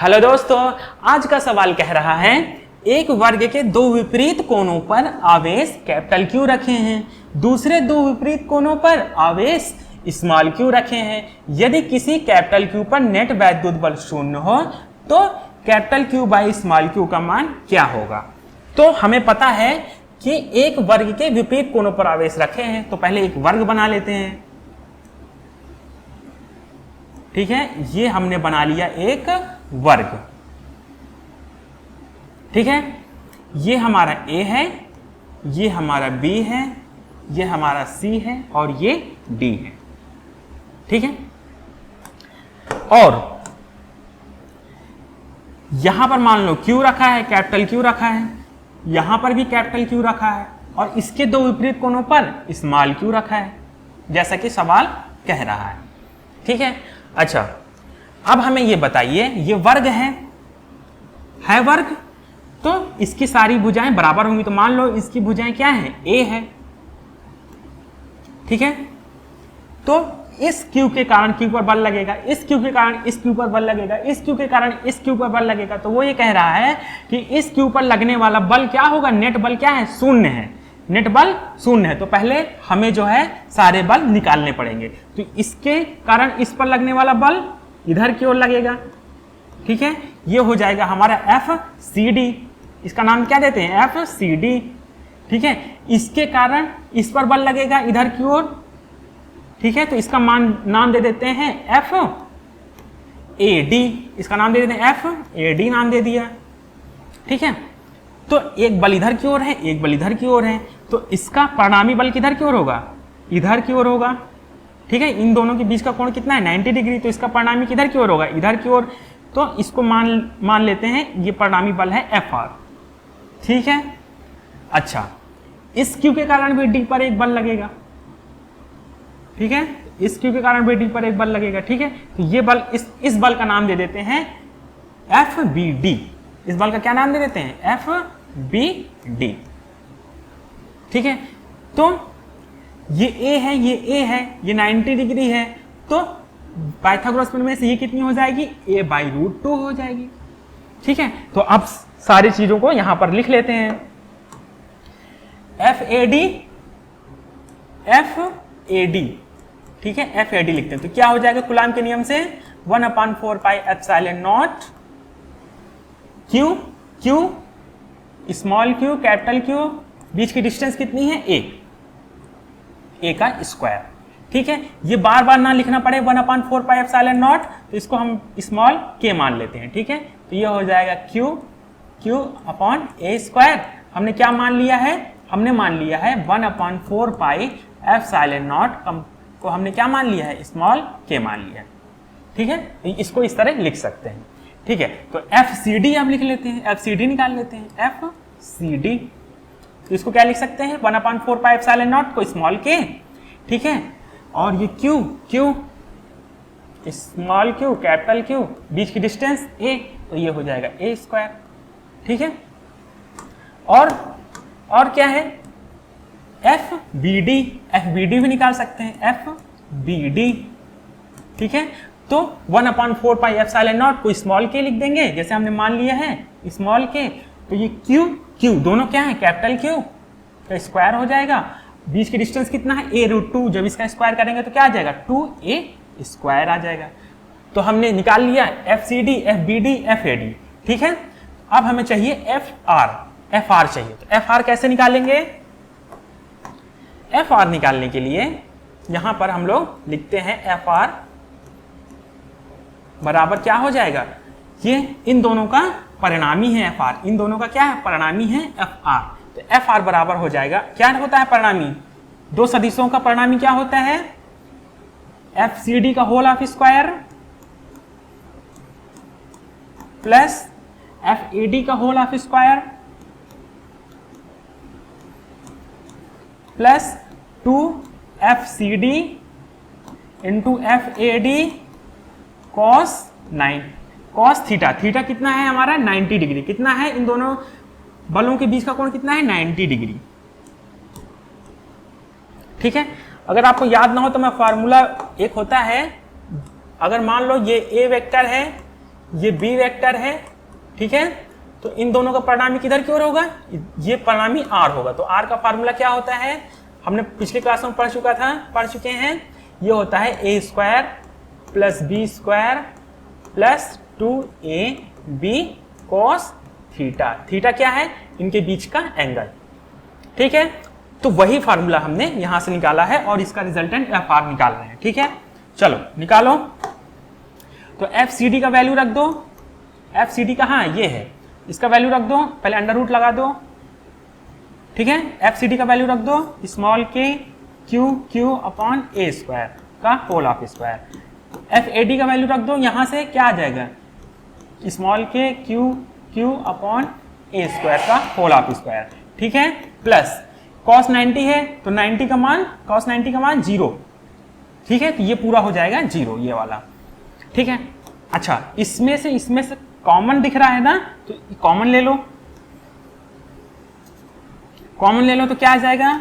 Hello दोस्तों, आज का सवाल कह रहा है एक वर्ग के दो विपरीत कोणों पर आवेश कैपिटल क्यू रखे हैं, दूसरे दो विपरीत कोणों पर आवेश स्मॉल क्यू रखे हैं। यदि किसी कैपिटल क्यू पर नेट वैद्युत बल शून्य हो तो capital Q by small Q का मान क्या होगा। तो हमें पता है कि एक वर्ग के विपरीत कोणों पर आवेश रखे हैं, तो पहले एक वर्ग बना लेते हैं। ठीक है, ये हमने बना लिया एक वर्ग। ठीक है, ये हमारा A है, ये हमारा B है, ये हमारा C है और ये D है। ठीक है, और यहां पर मान लो Q रखा है, कैपिटल Q रखा है, यहां पर भी कैपिटल Q रखा है और इसके दो विपरीत कोणों पर स्मॉल q रखा है, जैसा कि सवाल कह रहा है। ठीक है, अच्छा अब हमें ये बताइए, ये वर्ग है वर्ग, तो इसकी सारी भुजाएं बराबर होंगी। तो मान लो इसकी भुजाएं क्या है, a है। ठीक है, तो इस q के कारण q पर बल लगेगा, इस q के कारण इस q पर बल लगेगा, इस q के कारण इस q पर बल लगेगा। तो वो ये कह रहा है कि इस q पर लगने वाला बल क्या होगा, नेट बल क्या है, शून्य है। नेट बल शून्य है, तो पहले हमें जो है सारे बल निकालने पड़ेंगे। तो इसके कारण इस पर लगने वाला बल इधर की ओर लगेगा। ठीक है, ये हो जाएगा हमारा FCD, इसका नाम क्या देते हैं, FCD। ठीक है, इसके कारण इस पर बल लगेगा इधर की ओर। ठीक है, तो इसका नाम दे देते हैं FAD, इसका नाम दे देते हैं FAD, नाम दे दिया। ठीक है, तो एक बल इधर की ओर है, एक बल इधर की ओर है, तो इसका परिणामी बल किधर की ओर होगा, इधर की ओर होगा। ठीक है, इन दोनों के बीच का कोण कितना है, 90 डिग्री, तो इसका परिणामी किधर की ओर होगा, इधर की ओर। तो इसको मान लेते हैं ये परिणामी बल है FR। ठीक है, अच्छा इस Q के कारण भी D पर एक बल लगेगा। ठीक है, इस Q के कारण भी D पर एक बल लगेगा। ठीक है, तो ये बल इस बल का नाम दे देते हैं FBD। इस बल का क्या नाम दे देते हैं, FBD। ठीक है, तो ये A है, ये A है, ये 90 डिग्री है, तो पाइथागोरस प्रमेय से ये कितनी हो जाएगी, A/√2 हो जाएगी। ठीक है, तो अब सारी चीजों को यहां पर लिख लेते हैं। FAD, ठीक है, FAD लिखते हैं। तो क्या हो जाएगा कूलाम के नियम से, 1/4 pi epsilon not Q small q capital Q, बीच की डिस्टेंस कितनी है, a का स्क्वायर। ठीक है, ये बार बार ना लिखना पड़े 1/4 पाई एप्सिलॉन नॉट, तो इसको हम स्मॉल k मान लेते हैं। ठीक है, तो ये हो जाएगा Q/a²। हमने क्या मान लिया है, हमने मान लिया है 1/4 पाई एप्सिलॉन नॉट को हमने क्या मान लिया है, स्मॉल k मान लिया है। ठीक है, तो इसको इस तरह लिख सकते हैं। ठीक है, तो FCD अब लिख लेते हैं, FCD निकाल लेते हैं, FCD। तो इसको क्या लिख सकते हैं, 1/4 पाई एप्सिलॉन नॉट को स्मॉल k। ठीक है, और ये Q small q capital Q, बीच की डिस्टेंस a, तो ये हो जाएगा a²। ठीक है, और क्या है, FBD भी निकाल सकते हैं, FBD। ठीक है, तो 1/4 पाई एप्सिलॉन नॉट को स्मॉल k लिख देंगे, जैसे हमने मान लिया है स्मॉल k। तो ये Q दोनों क्या है, कैपिटल Q का स्क्वायर हो जाएगा। बीच की डिस्टेंस कितना है, A√2, जब इसका स्क्वायर करेंगे तो क्या आ जाएगा, 2a² आ जाएगा। तो हमने निकाल लिया FCD, FBD, FAD। ठीक है, अब हमें चाहिए FR चाहिए। तो FR कैसे निकालेंगे, FR निकालने के लिए यहां पर हम लोग लिखते हैं FR बराबर क्या हो जाएगा, ये इन दोनों का परिणामी है FR, इन दोनों का क्या है, परिणामी है FR। तो FR बराबर हो जाएगा, क्या होता है परिणामी, दो सदिशों का परिणामी क्या होता है, FCD का whole of square plus FAD का whole of square plus 2FCD into FAD cos theta. Theta कितना है हमारा, 90 डिग्री। कितना है, इन दोनों बलों के बीच का कोण कितना है, 90 डिग्री। ठीक है, अगर आपको याद ना हो तो मैं फार्मूला एक होता है, अगर मान लो ये A वेक्टर है, ये बी वेक्टर है, ठीक है। तो इन दोनों का परिणामी किधर की ओर होगा, ये परिणामी आर होगा। तो आर का फार्मूला क्या होता है, हमने पिछली क्लास में पढ़ चुके हैं। ये होता है a square plus b square plus 2ab cos theta. Theta क्या है, इनके बीच का एंगल, ठीक है। तो वही फार्मूला हमने यहां से निकाला है और इसका रिजल्टेंट एफ आर निकाल रहे हैं, ठीक है। चलो निकालो। तो एफ सी डी का वैल्यू रख दो। एफ सी डी कहाँ है, ये है, इसका वैल्यू रख दो, पहले अंडर रूट लगा दो, ठीक है। एफ सी डी का वैल्यू रख दो small k q upon a square का whole of square. F A D का वैल्यू रख दो, यहां से क्या आ जाएगा, small k q upon a square का होल ऑफ स्क्वायर, ठीक है। प्लस cos 90 है तो 90 का मान cos 90 का मान 0, ठीक है। तो ये पूरा हो जाएगा 0, ये वाला, ठीक है। अच्छा, इसमें से कॉमन दिख रहा है ना, तो कॉमन ले लो। कॉमन ले लो तो क्या आ जाएगा,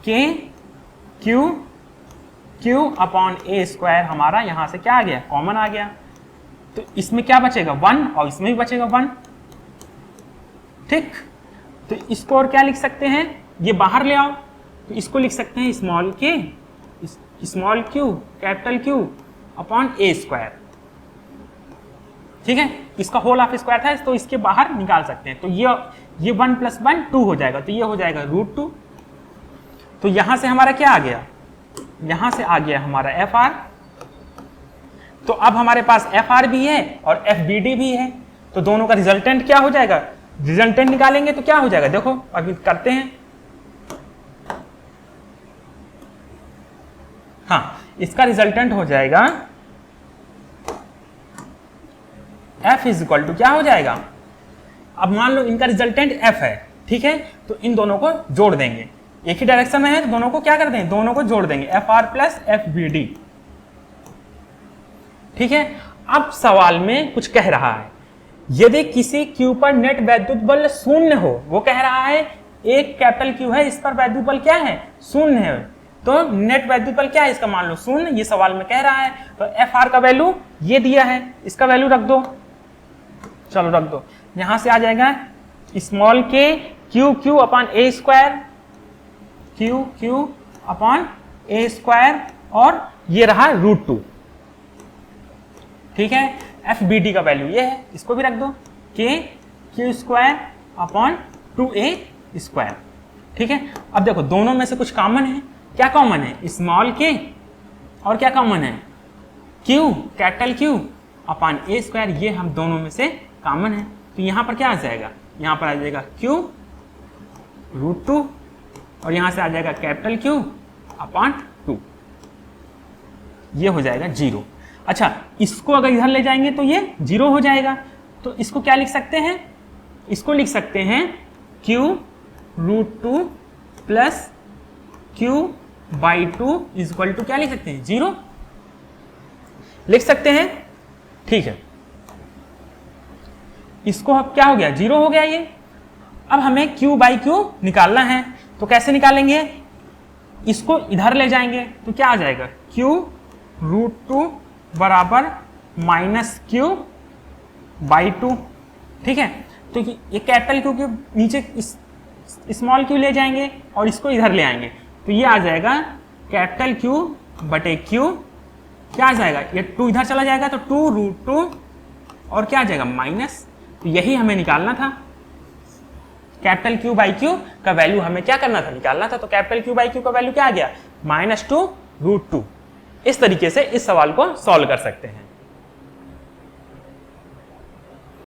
के क्यू अपॉन ए स्क्वायर, हमारा यहां से क्या आ गया, कॉमन आ गया। तो इसमें क्या बचेगा 1 और इसमें भी बचेगा 1, ठीक। तो इसको और क्या लिख सकते हैं, ये बाहर ले आओ, तो इसको लिख सकते हैं small q capital q upon a square, ठीक है। इसका होल ऑफ स्क्वायर था तो इसके बाहर निकाल सकते हैं। तो ये 1 + 1 2 हो जाएगा, तो ये हो जाएगा √2। तो यहां से हमारा क्या आ गया, यहां से आ गया हमारा एफ आर। तो अब हमारे पास एफ आर भी है और एफ बी डी भी है, तो दोनों का रिजल्टेंट क्या हो जाएगा, रिजल्टेंट निकालेंगे तो क्या हो जाएगा, देखो अभी करते हैं। हाँ, इसका रिजल्टेंट हो जाएगा F = क्या हो जाएगा, अब मान लो इनका रिजल्टेंट F है, ठीक है। तो इन दोनों को जोड़ देंगे, एक ही डायरेक्शन में है तो दोनों को क्या कर देंगे, दोनों को जोड़ देंगे, FR + FBD, ठीक है। अब सवाल में कुछ कह रहा है, यदि किसी क्यू पर नेट वैद्युत बल 0 हो, वो कह रहा है एक कैपिटल क्यू है, इस पर वैद्युत बल क्या है, 0 है, तो नेट वैद्युत बल क्या है इसका, मान लो 0, ये सवाल में कह रहा है। तो एफ आर का वैल्यू ये दिया है, इसका वैल्यू रख दो, चलो रख दो। यहां से आ जाएगा small k q upon a square, Q upon a square, और ये रहा √2, ठीक है। एफ बी डी का वैल्यू ये है, इसको भी रख दो, के Q square upon 2a square, ठीक है। अब देखो दोनों में से कुछ कॉमन है, क्या कॉमन है, स्मॉल के और क्या कॉमन है, Q capital q upon a square, ये हम दोनों में से कॉमन है। तो यहां पर क्या आ जाएगा, यहां पर आ जाएगा क्यू √2 और यहां से आ जाएगा कैपिटल क्यू अपॉन 2, ये हो जाएगा 0। अच्छा, इसको अगर इधर ले जाएंगे तो ये 0 हो जाएगा। तो इसको क्या लिख सकते हैं, इसको लिख सकते हैं क्यू √2 प्लस q/2 = क्या लिख सकते हैं, 0 लिख सकते हैं, ठीक है। इसको अब क्या हो गया, 0 हो गया ये। अब हमें q/q निकालना है, तो कैसे निकालेंगे, इसको इधर ले जाएंगे तो क्या आ जाएगा, q √2 बराबर -q/2, ठीक है। तो ये कैपिटल क्यू के नीचे स्मॉल क्यू ले जाएंगे और इसको इधर ले आएंगे, तो ये आ जाएगा कैपिटल Q/Q, क्या आ जाएगा, ये 2 इधर चला जाएगा तो 2 √2 और क्या आ जाएगा माइनस। तो यही हमें निकालना था, कैपिटल Q/Q का वैल्यू हमें क्या करना था, निकालना था। तो कैपिटल Q/Q का वैल्यू क्या आ गया, -2 √2। इस तरीके से इस सवाल को सॉल्व कर सकते हैं।